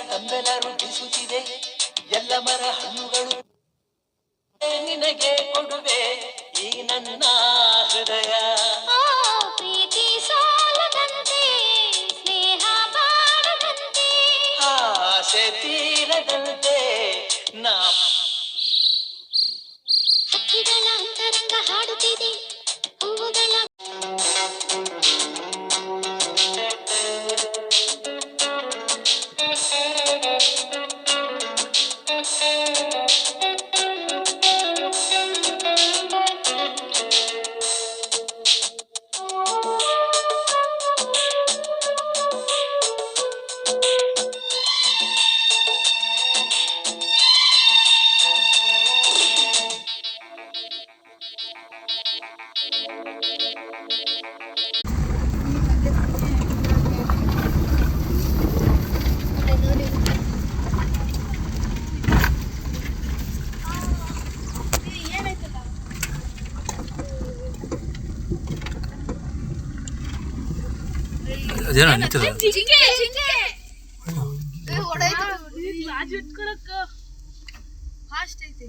ತಂಬೆಲ ರುಚಿಸುತ್ತಿದೆ ಎಲ್ಲ ಮರ ಹಣ್ಣುಗಳು ನಿನಗೆ ಕೊಡುವೆ ಈ ನನ್ನ ಹೃದಯ ಪ್ರೀತಿ ಸಾಲದಂತೆ ಸ್ನೇಹ ಬಾಳದಂತೆ ಆಸೆ ತೀರದಂತೆ ನಾ ಹಕ್ಕಿಗಳ ಅಂತರಂಗ ಹಾಡುತ್ತಿದೆ ಹೂವುಗಳ ಅದೇನೋ ನಿಂತಿದೆ ರಾಜು ಇಟ್ಕೊಳಕ್ಕ ಫಾಸ್ಟ್ ಐತಿ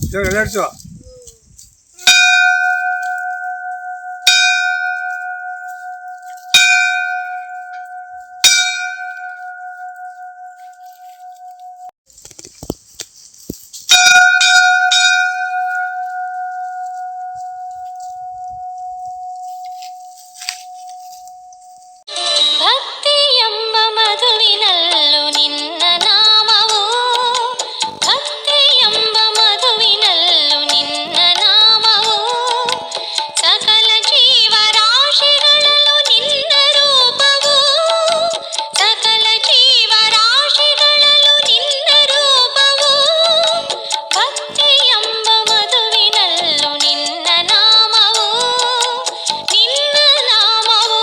ಎಲ್ಲಾಡ್ಸು ಭಕ್ತಿ ಎಂಬ ಮಧುವಿನಲ್ಲೂ ನಿನ್ನ ನಾಮವು ಭಕ್ತಿ ಎಂಬ ಮಧುವಿನಲ್ಲೂ ನಿನ್ನ ನಾಮವು ಸಕಲ ಜೀವರಾಶಿಗಳಲ್ಲೂ ನಿನ್ನ ರೂಪವು ಸಕಲ ಜೀವರಾಶಿಗಳಲ್ಲೂ ನಿನ್ನ ರೂಪವು ಭಕ್ತಿ ಎಂಬ ಮಧುವಿನಲ್ಲೂ ನಿನ್ನ ನಾಮವು ನಿನ್ನ ನಾಮವು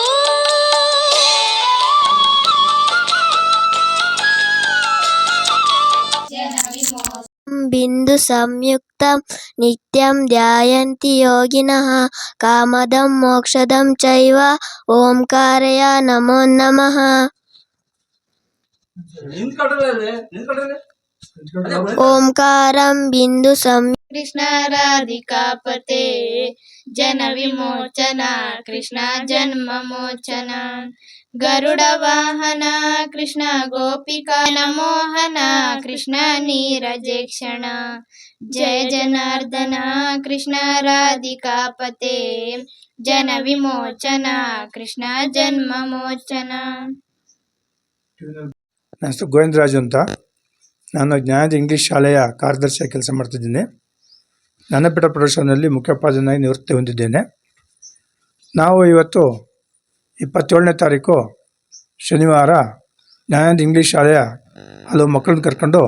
बिन्दु संयुक्तं नित्यं ध्यायन्ति योगिनः कामदं मोक्षदं चैव ओंकारय नमो नमः ओंकारं बिन्दु कृष्ण राधिकापते जन विमोचन कृष्ण जन्म मोचन गरुड वाहन कृष्ण गोपिका मोहन कृष्ण नीरजेक्षण जय जनार्दन कृष्ण राधिकापते जन विमोचन कृष्ण जन्म मोचन. ನನ್ನ ಹೆಸರು ಗೋವಿಂದರಾಜು ಅಂತ. ನಾನು ಜ್ಞಾನದ ಇಂಗ್ಲೀಷ್ ಶಾಲೆಯ ಕಾರ್ಯದರ್ಶಿಯಾಗಿ ಕೆಲಸ ಮಾಡ್ತಿದ್ದೀನಿ. ಜ್ಞಾನಪೀಠ ಪ್ರದರ್ಶನದಲ್ಲಿ ಮುಖ್ಯೋಪಾಧ್ಯಾಯನಾಗಿ ನಿವೃತ್ತಿ ಹೊಂದಿದ್ದೇನೆ. ನಾವು ಇವತ್ತು 27ನೇ ತಾರೀಕು ಶನಿವಾರ ಜ್ಞಾನದ ಇಂಗ್ಲೀಷ್ ಶಾಲೆಯ ಹಲವು ಮಕ್ಕಳನ್ನ ಕರ್ಕೊಂಡು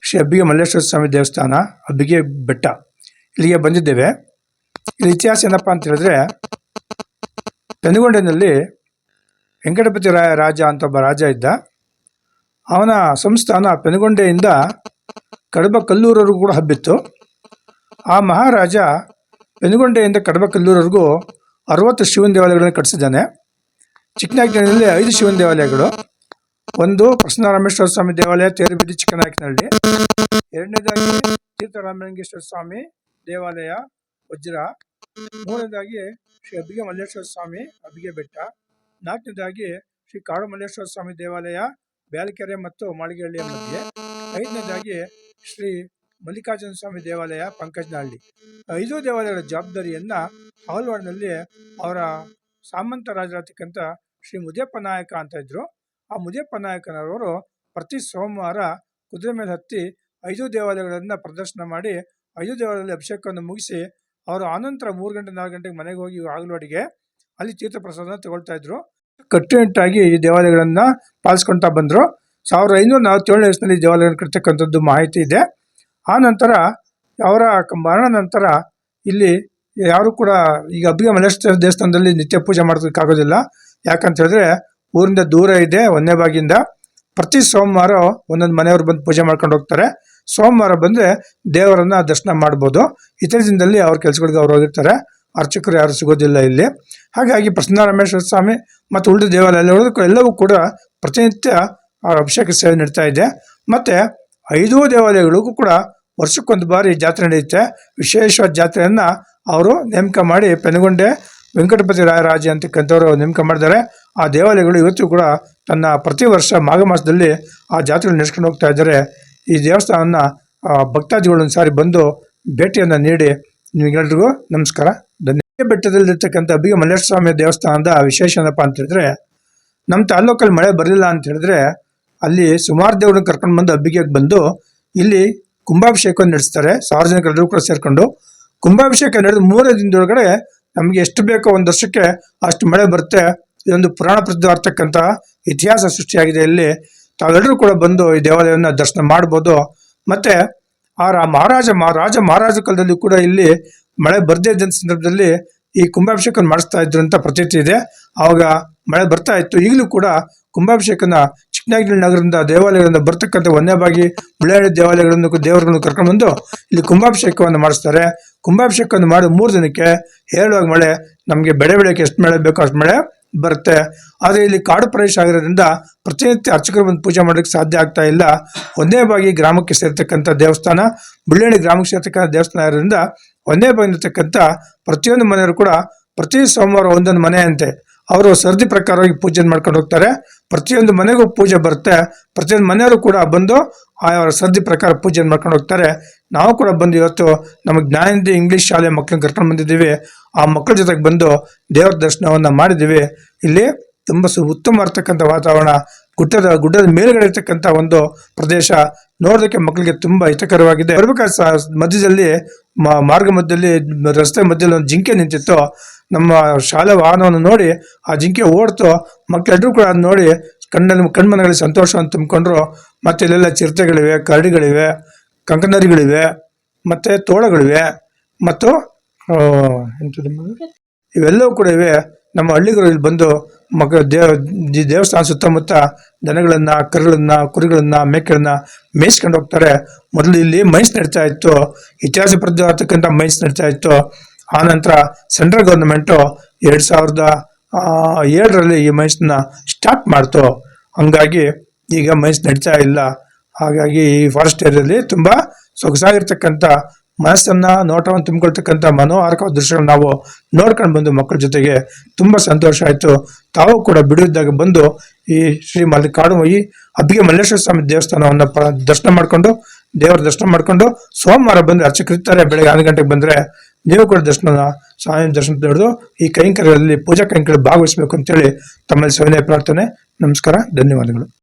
ಶ್ರೀ ಅಬ್ಬಿಗೆ ಮಲ್ಲೇಶ್ವರ ಸ್ವಾಮಿ ದೇವಸ್ಥಾನ ಅಬ್ಬಿಗೆ ಬೆಟ್ಟ ಇಲ್ಲಿಗೆ ಬಂದಿದ್ದೇವೆ. ಇಲ್ಲಿ ಇತಿಹಾಸ ಏನಪ್ಪ ಅಂತ ಹೇಳಿದ್ರೆ, ಪೆನುಗೊಂಡಿನಲ್ಲಿ ವೆಂಕಟಪತಿ ರಾಜ ಅಂತ ಒಬ್ಬ ರಾಜ ಇದ್ದ. ಅವನ ಸಂಸ್ಥಾನ ಪೆನುಗೊಂಡೆಯಿಂದ ಕಡಬ ಕಲ್ಲೂರವರೆಗೂ ಕೂಡ ಹಬ್ಬಿತ್ತು. ಆ ಮಹಾರಾಜ ಪೆನುಗೊಂಡೆಯಿಂದ ಕಡಬ ಕಲ್ಲೂರವರೆಗೂ 60 ಶಿವನ ದೇವಾಲಯಗಳನ್ನು ಕಟ್ಟಿಸಿದ್ದಾನೆ. ಚಿಕ್ಕನಾಯಕನಹಳ್ಳಿಯಲ್ಲಿ 5 ಶಿವನ ದೇವಾಲಯಗಳು. ಒಂದು ಪ್ರಸನ್ನರಾಮೇಶ್ವರ ಸ್ವಾಮಿ ದೇವಾಲಯ ತೇರುಬೀದಿ ಚಿಕ್ಕನಾಯಕನಹಳ್ಳಿ, ಎರಡನೇದಾಗಿ ತೀರ್ಥರಾಮಲಿಂಗೇಶ್ವರ ಸ್ವಾಮಿ ದೇವಾಲಯ ವಜ್ರ, ಮೂರನೇದಾಗಿ ಶ್ರೀ ಅಬ್ಬಿಗೆ ಮಲ್ಲೇಶ್ವರ ಸ್ವಾಮಿ ಅಬ್ಬಿಗೆ ಬೆಟ್ಟ, ನಾಲ್ಕನೇದಾಗಿ ಶ್ರೀ ಕಾಡು ಮಲ್ಲೇಶ್ವರ ಸ್ವಾಮಿ ದೇವಾಲಯ ಬ್ಯಾಲಕೆರೆ ಮತ್ತು ಮಾಳಿಗೆಹಳ್ಳಿಯ ಮಧ್ಯೆ, ಐದನೇದಾಗಿ ಶ್ರೀ ಮಲ್ಲಿಕಾರ್ಜುನ ಸ್ವಾಮಿ ದೇವಾಲಯ ಪಂಕಜನಹಳ್ಳಿ. 5 ದೇವಾಲಯಗಳ ಜವಾಬ್ದಾರಿಯನ್ನು ಹಾಲ್ವಾಡ್ನಲ್ಲಿ ಅವರ ಸಾಮಂತ ರಾಜರಾಗ್ತಕ್ಕಂಥ ಶ್ರೀ ಮುದಿಯಪ್ಪ ನಾಯಕ ಅಂತ ಇದ್ರು. ಆ ಮುದಿಯಪ್ಪ ನಾಯಕನವರು ಪ್ರತಿ ಸೋಮವಾರ ಕುದುರೆ ಮೇಲೆ ಹತ್ತಿ 5 ದೇವಾಲಯಗಳನ್ನು ಪ್ರದರ್ಶನ ಮಾಡಿ 5 ದೇವಾಲಯದಲ್ಲಿ ಅಭಿಷೇಕವನ್ನು ಮುಗಿಸಿ ಅವರು ಆನಂತರ 3 ಗಂಟೆ 4 ಗಂಟೆಗೆ ಮನೆಗೆ ಹೋಗಿ ಹಾಲ್ವಾಡಿಗೆ ಅಲ್ಲಿ ತೀರ್ಥ ಪ್ರಸಾದ ತಗೊಳ್ತಾ ಇದ್ರು. ಕಟ್ಟುನಿಟ್ಟಾಗಿ ಈ ದೇವಾಲಯಗಳನ್ನು ಪಾಲಿಸ್ಕೊಳ್ತಾ ಬಂದರು. 1547ನೇ ಇಸ್ವಿಯಲ್ಲಿ ದೇವಾಲಯಗಳನ್ನು ಕಟ್ತಕ್ಕಂಥದ್ದು ಮಾಹಿತಿ ಇದೆ. ಆ ನಂತರ ಅವರ ಮರಣ ನಂತರ ಇಲ್ಲಿ ಯಾರು ಕೂಡ ಈಗ ಅಬ್ಬಿಗೆ ಮಲ್ಲೇಶ್ವರ ದೇವಸ್ಥಾನದಲ್ಲಿ ನಿತ್ಯ ಪೂಜೆ ಮಾಡೋದಕ್ಕಾಗೋದಿಲ್ಲ. ಯಾಕಂತ ಹೇಳಿದ್ರೆ ಊರಿಂದ ದೂರ ಇದೆ. 1ನೇ ಬಾಗಿಯಿಂದ ಪ್ರತಿ ಸೋಮವಾರ ಒಂದೊಂದು ಮನೆಯವರು ಬಂದು ಪೂಜೆ ಮಾಡ್ಕೊಂಡು ಹೋಗ್ತಾರೆ. ಸೋಮವಾರ ಬಂದರೆ ದೇವರನ್ನು ದರ್ಶನ ಮಾಡ್ಬೋದು. ಇತರ ದಿನದಲ್ಲಿ ಅವ್ರ ಕೆಲಸಗಳಿಗೆ ಅವ್ರು ಹೋಗಿರ್ತಾರೆ. ಅರ್ಚಕರು ಯಾರು ಸಿಗೋದಿಲ್ಲ ಇಲ್ಲಿ. ಹಾಗಾಗಿ ಪ್ರಸನ್ನರಾಮೇಶ್ವರ ಸ್ವಾಮಿ ಮತ್ತು ಉಳಿದ ದೇವಾಲಯ ಎಲ್ಲವೂ ಕೂಡ ಪ್ರತಿನಿತ್ಯ ಅಭಿಷೇಕ ಸೇವೆ ನಡೀತಾ ಇದೆ. ಮತ್ತು 5 ದೇವಾಲಯಗಳಿಗೂ ಕೂಡ ವರ್ಷಕ್ಕೊಂದು ಬಾರಿ ಜಾತ್ರೆ ನಡೆಯುತ್ತೆ. ವಿಶೇಷವಾದ ಜಾತ್ರೆಯನ್ನು ಅವರು ನೇಮಕ ಮಾಡಿ ಪೆನುಗೊಂಡೆ ವೆಂಕಟಪತಿ ರಾಜ ಅಂತಕ್ಕಂಥವ್ರು ನೇಮಕ ಮಾಡಿದ್ದಾರೆ. ಆ ದೇವಾಲಯಗಳು ಇವತ್ತು ಕೂಡ ತನ್ನ ಪ್ರತಿ ವರ್ಷ ಮಾಘ ಮಾಸದಲ್ಲಿ ಆ ಜಾತ್ರೆ ನಡೆಸ್ಕೊಂಡು ಹೋಗ್ತಾ ಇದ್ದಾರೆ. ಈ ದೇವಸ್ಥಾನವನ್ನು ಭಕ್ತಾದಿಗಳೊಂದು ಸಾರಿ ಬಂದು ಭೇಟಿಯನ್ನು ನೀಡಿ ನಿಮಗೆಲ್ರಿಗೂ ನಮಸ್ಕಾರ, ಧನ್ಯವಾದ. ಬೆಟ್ಟದಲ್ಲಿರ್ತಕ್ಕಂಥ ಅಬ್ಬಿಗೆ ಮಲ್ಲೇಶ್ವರ ಸ್ವಾಮಿ ದೇವಸ್ಥಾನದ ವಿಶೇಷ ಏನಪ್ಪ ಅಂತ ಹೇಳಿದ್ರೆ, ನಮ್ಮ ತಾಲೂಕಲ್ಲಿ ಮಳೆ ಬರಲಿಲ್ಲ ಅಂತ ಹೇಳಿದ್ರೆ ಅಲ್ಲಿ ಸುಮಾರು ದೇವ್ರನ್ನ ಕರ್ಕೊಂಡು ಬಂದು ಅಬ್ಬಿಗೆಗೆ ಬಂದು ಇಲ್ಲಿ ಕುಂಭಾಭಿಷೇಕವನ್ನು ನಡೆಸ್ತಾರೆ. ಸಾರ್ವಜನಿಕರೆಲ್ಲರೂ ಕೂಡ ಸೇರಿಕೊಂಡು ಕುಂಭಾಭಿಷೇಕ ನಡೆದು 3 ದಿನದೊಳಗಡೆ ನಮಗೆ ಎಷ್ಟು ಬೇಕೋ ಒಂದು ವರ್ಷಕ್ಕೆ ಅಷ್ಟು ಮಳೆ ಬರುತ್ತೆ. ಇದೊಂದು ಪುರಾಣ ಪ್ರಸಿದ್ಧವಾಗಿರ್ತಕ್ಕಂಥ ಇತಿಹಾಸ ಸೃಷ್ಟಿಯಾಗಿದೆ. ಇಲ್ಲಿ ತಾವೆಲ್ಲರೂ ಕೂಡ ಬಂದು ಈ ದೇವಾಲಯವನ್ನು ದರ್ಶನ ಮಾಡ್ಬೋದು. ಮತ್ತು ಆ ರಾಜ ಕಾಲದಲ್ಲಿ ಕೂಡ ಇಲ್ಲಿ ಮಳೆ ಬರದೇ ಇದ್ದಂಥ ಸಂದರ್ಭದಲ್ಲಿ ಈ ಕುಂಭಾಭಿಷೇಕ ಮಾಡಿಸ್ತಾ ಇದ್ರು ಅಂತ ಪ್ರತೀತಿ ಇದೆ. ಆವಾಗ ಮಳೆ ಬರ್ತಾ ಇತ್ತು. ಈಗಲೂ ಕೂಡ ಕುಂಭಾಭಿಷೇಕನ ಚಿಕ್ಕನಾಯಕನಹಳ್ಳಿ ನಗರದಿಂದ ದೇವಾಲಯಗಳಿಂದ ಬರ್ತಕ್ಕಂಥ 1ನೇ ಬಾಗಿ ಮುಳ್ಳಹಳ್ಳಿ ದೇವರುಗಳನ್ನು ಕರ್ಕೊಂಡು ಬಂದು ಇಲ್ಲಿ ಕುಂಭಾಭಿಷೇಕವನ್ನು ಮಾಡಿಸ್ತಾರೆ. ಕುಂಭಾಭಿಷೇಕವನ್ನು ಮಾಡಿ 3 ದಿನಕ್ಕೆ ಹೇರಳವಾಗಿ ಮಳೆ, ನಮಗೆ ಬೆಳೆ ಬೆಳೆಯೋಕ್ಕೆ ಎಷ್ಟು ಮಳೆ ಬೇಕೋ ಅಷ್ಟು ಮಳೆ ಬರುತ್ತೆ. ಆದರೆ ಇಲ್ಲಿ ಕಾಡು ಪ್ರದೇಶ ಆಗಿರೋದ್ರಿಂದ ಪ್ರತಿನಿತ್ಯ ಅರ್ಚಕರು ಬಂದು ಪೂಜೆ ಮಾಡೋಕ್ಕೆ ಸಾಧ್ಯ ಆಗ್ತಾ ಇಲ್ಲ. ಒಂದೇ ಬಾಗಿ ಗ್ರಾಮಕ್ಕೆ ಸೇರ್ತಕ್ಕಂಥ ದೇವಸ್ಥಾನ, ಬುಳ್ಳೆಹಳ್ಳಿ ಗ್ರಾಮಕ್ಕೆ ಸೇರ್ತಕ್ಕಂಥ ದೇವಸ್ಥಾನ ಇರೋದ್ರಿಂದ ಒಂದೇ ಬಾಗಿರ್ತಕ್ಕಂಥ ಪ್ರತಿಯೊಂದು ಮನೆಯವರು ಕೂಡ ಪ್ರತಿ ಸೋಮವಾರ ಒಂದೊಂದು ಮನೆ ಅಂತೆ ಅವರು ಸರದಿ ಪ್ರಕಾರವಾಗಿ ಪೂಜೆ ಮಾಡ್ಕೊಂಡು ಹೋಗ್ತಾರೆ. ಪ್ರತಿಯೊಂದು ಮನೆಗೂ ಪೂಜೆ ಬರುತ್ತೆ. ಪ್ರತಿಯೊಂದು ಮನೆಯವರು ಕೂಡ ಬಂದು ಅವರ ಸರದಿ ಪ್ರಕಾರ ಪೂಜೆ ಮಾಡ್ಕೊಂಡು ಹೋಗ್ತಾರೆ. ನಾವು ಕೂಡ ಬಂದು ಇವತ್ತು ನಮ್ಮ ಜ್ಞಾನನಿಧಿ ಇಂಗ್ಲೀಷ್ ಶಾಲೆ ಮಕ್ಕಳನ್ನ ಕರ್ಕೊಂಡು ಬಂದಿದ್ದೀವಿ. ಆ ಮಕ್ಕಳ ಜೊತೆಗೆ ಬಂದು ದೇವರ ದರ್ಶನವನ್ನು ಮಾಡಿದ್ದೀವಿ. ಇಲ್ಲಿ ತುಂಬ ಉತ್ತಮ ಇರ್ತಕ್ಕಂಥ ವಾತಾವರಣ, ಗುಡ್ಡದ ಮೇಲ್ಗಡೆ ಇರ್ತಕ್ಕಂಥ ಒಂದು ಪ್ರದೇಶ ನೋಡೋದಕ್ಕೆ ಮಕ್ಕಳಿಗೆ ತುಂಬಾ ಹಿತಕರವಾಗಿದೆ. ಬರ್ಬೇಕಾದ್ರೆ ಮಧ್ಯದಲ್ಲಿ ಮಾರ್ಗ ಮಧ್ಯದಲ್ಲಿ ರಸ್ತೆ ಮಧ್ಯದಲ್ಲಿ ಒಂದು ಜಿಂಕೆ ನಿಂತಿತ್ತು. ನಮ್ಮ ಶಾಲಾ ವಾಹನವನ್ನು ನೋಡಿ ಆ ಜಿಂಕೆ ಓಡ್ತು. ಮಕ್ಕಳೆಲ್ಲರೂ ಕೂಡ ಅದು ನೋಡಿ ಕಣ್ಮನಗಳಲ್ಲಿ ಸಂತೋಷವನ್ನು ತುಂಬಿಕೊಂಡ್ರು. ಮತ್ತೆ ಇಲ್ಲೆಲ್ಲ ಚಿರತೆಗಳಿವೆ, ಕರಡಿಗಳಿವೆ, ಕಂಕನರಿಗಳಿವೆ, ಮತ್ತೆ ತೋಳಗಳಿವೆ, ಮತ್ತು ಇವೆಲ್ಲವೂ ಕೂಡ ಇವೆ. ನಮ್ಮ ಹಳ್ಳಿಗಳು ಇಲ್ಲಿ ಬಂದು ದೇವಸ್ಥಾನ ಸುತ್ತಮುತ್ತ ದನಗಳನ್ನ, ಕರುಗಳನ್ನ, ಕುರಿಗಳನ್ನ, ಮೇಕೆಗಳನ್ನ ಮೇಯಿಸ್ಕೊಂಡು ಹೋಗ್ತಾರೆ. ಮೊದಲು ಇಲ್ಲಿ ಮೈನ್ಸ್ ನಡೀತಾ ಇತ್ತು, ಇತಿಹಾಸ ಪ್ರಸಿದ್ಧವಾಗಿರ್ತಕ್ಕಂಥ ಮೈನ್ಸ್ ನಡೀತಾ ಇತ್ತು. ಆನಂತರ ಸೆಂಟ್ರಲ್ ಗೌರ್ಮೆಂಟು 2007ರಲ್ಲಿ ಈ ಮೈನ್ಸ್ನ ಸ್ಟಾಪ್ ಮಾಡ್ತು. ಹಂಗಾಗಿ ಈಗ ಮೈನ್ಸ್ ನಡೀತಾ ಇಲ್ಲ. ಹಾಗಾಗಿ ಈ ಫಾರೆಸ್ಟ್ ಏರಿಯಾದಲ್ಲಿ ತುಂಬಾ ಸೊಗಸಾಗಿರ್ತಕ್ಕಂಥ ಮನಸ್ಸನ್ನ, ನೋಟವನ್ನು ತುಂಬಿಕೊಳ್ತಕ್ಕಂಥ ಮನೋಹಾರಕ ದೃಶ್ಯಗಳು ನಾವು ನೋಡ್ಕೊಂಡು ಬಂದು ಮಕ್ಕಳ ಜೊತೆಗೆ ತುಂಬಾ ಸಂತೋಷ ಆಯಿತು. ತಾವು ಕೂಡ ಬಿಡುವಿದ್ದಾಗ ಬಂದು ಈ ಶ್ರೀ ಈ ಅಬ್ಬಿಗೆ ಮಲ್ಲೇಶ್ವರ ಸ್ವಾಮಿ ದೇವಸ್ಥಾನವನ್ನು ದರ್ಶನ ಮಾಡ್ಕೊಂಡು, ದೇವರ ದರ್ಶನ ಮಾಡ್ಕೊಂಡು, ಸೋಮವಾರ ಬಂದು ಅರ್ಚಕರಿರ್ತಾರೆ. ಬೆಳಗ್ಗೆ 11 ಗಂಟೆಗೆ ಬಂದ್ರೆ ನೀವು ಕೂಡ ಸ್ವಾಮಿ ದರ್ಶನ ನಡೆದು ಈ ಕೈಂಕರ್ಯದಲ್ಲಿ ಪೂಜಾ ಕೈಂಕರ್ಯ ಭಾಗವಹಿಸಬೇಕು ಅಂತೇಳಿ ತಮ್ಮಲ್ಲಿ ಸವಿನಯ ಪ್ರಾರ್ಥನೆ. ನಮಸ್ಕಾರ, ಧನ್ಯವಾದಗಳು.